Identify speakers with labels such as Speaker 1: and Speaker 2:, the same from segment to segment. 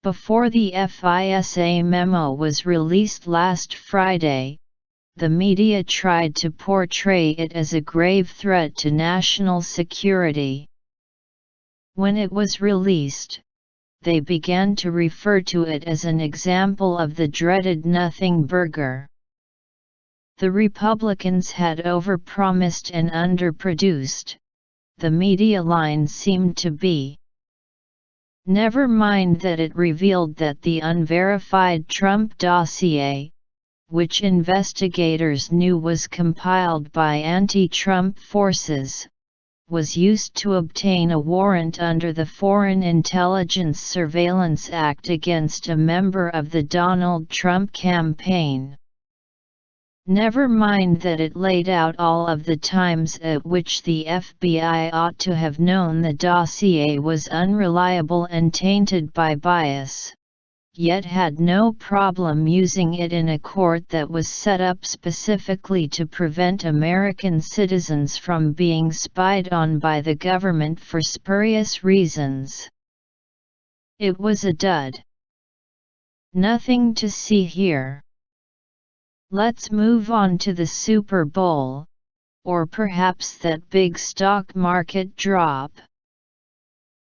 Speaker 1: Before the FISA memo was released last Friday, the media tried to portray it as a grave threat to national security. When it was released, they began to refer to it as an example of the dreaded nothing burger. The Republicans had overpromised and underproduced, the media line seemed to be. Never mind that it revealed that the unverified Trump dossier, which investigators knew was compiled by anti-Trump forces, was used to obtain a warrant under the Foreign Intelligence Surveillance Act against a member of the Donald Trump campaign. Never mind that it laid out all of the times at which the FBI ought to have known the dossier was unreliable and tainted by bias, yet had no problem using it in a court that was set up specifically to prevent American citizens from being spied on by the government for spurious reasons. It was a dud. Nothing to see here. Let's move on to the Super Bowl, or perhaps that big stock market drop.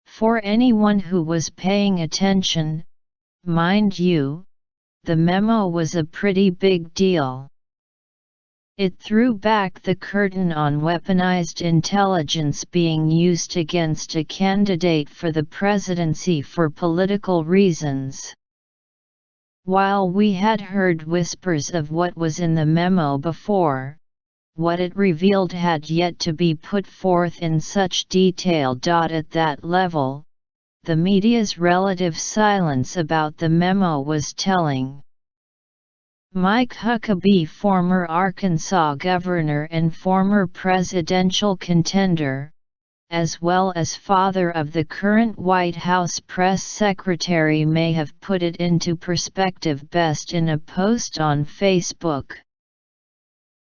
Speaker 1: For anyone who was paying attention, mind you, the memo was a pretty big deal. It threw back the curtain on weaponized intelligence being used against a candidate for the presidency for political reasons. While we had heard whispers of what was in the memo before, what it revealed had yet to be put forth in such detail. At that level, the media's relative silence about the memo was telling. Mike Huckabee, former Arkansas governor and former presidential contender, as well as father of the current White House press secretary, may have put it into perspective best in a post on Facebook.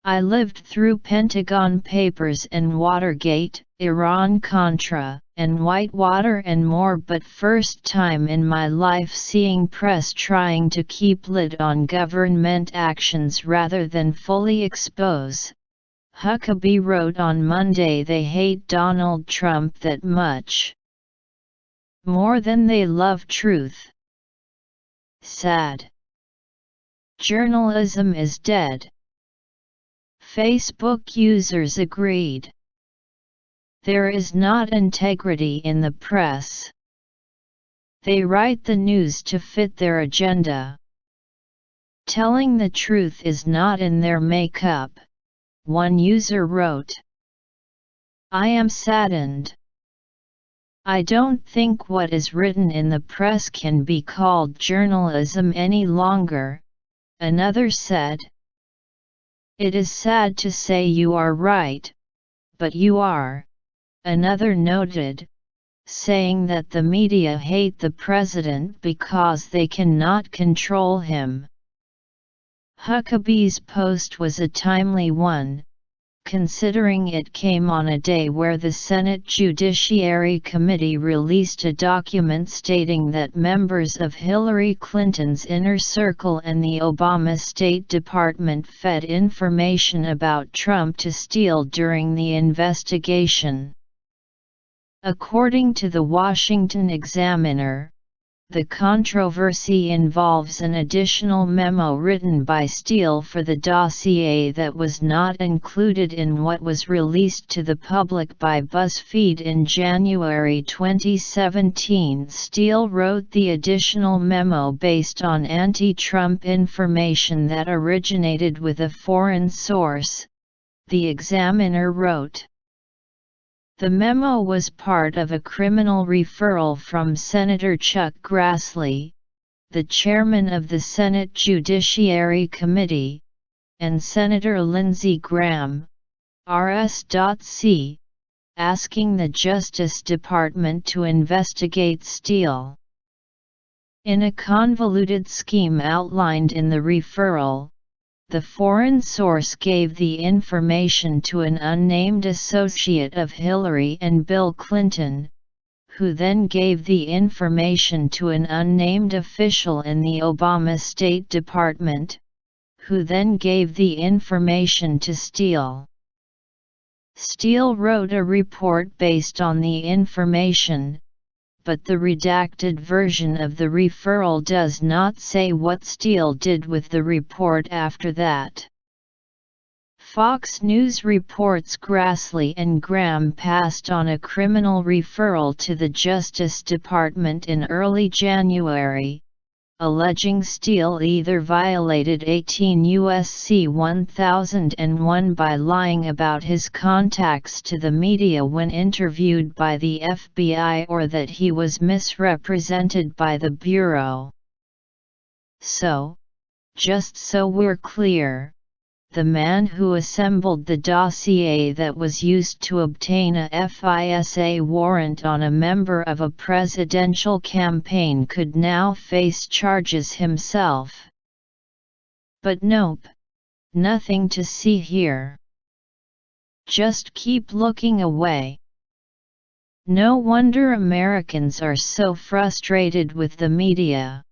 Speaker 1: I lived through Pentagon Papers and Watergate, Iran-Contra, and Whitewater and more, but first time in my life seeing press trying to keep lid on government actions rather than fully expose. Huckabee wrote on Monday they hate Donald Trump that much. More than they love truth. Sad. Journalism is dead. Facebook users agreed. There is not integrity in the press. They write the news to fit their agenda. Telling the truth is not in their makeup, one user wrote. I am saddened. I don't think what is written in the press can be called journalism any longer, another said. It is sad to say you are right, but you are, another noted, saying that the media hate the president because they cannot control him. Huckabee's post was a timely one, considering it came on a day where the Senate Judiciary Committee released a document stating that members of Hillary Clinton's inner circle and the Obama State Department fed information about Trump to Steele during the investigation. According to the Washington Examiner, the controversy involves an additional memo written by Steele for the dossier that was not included in what was released to the public by BuzzFeed in January 2017. Steele wrote the additional memo based on anti-Trump information that originated with a foreign source, the Examiner wrote. The memo was part of a criminal referral from Senator Chuck Grassley, the chairman of the Senate Judiciary Committee, and Senator Lindsey Graham, RS.C., asking the Justice Department to investigate Steele. In a convoluted scheme outlined in the referral, the foreign source gave the information to an unnamed associate of Hillary and Bill Clinton, who then gave the information to an unnamed official in the Obama State Department, who then gave the information to Steele. Steele wrote a report based on the information, but the redacted version of the referral does not say what Steele did with the report after that. Fox News reports Grassley and Graham passed on a criminal referral to the Justice Department in early January, alleging Steele either violated 18 U.S.C. 1001 by lying about his contacts to the media when interviewed by the FBI or that he was misrepresented by the Bureau. So, just so we're clear, the man who assembled the dossier that was used to obtain a FISA warrant on a member of a presidential campaign could now face charges himself. But nope, nothing to see here. Just keep looking away. No wonder Americans are so frustrated with the media.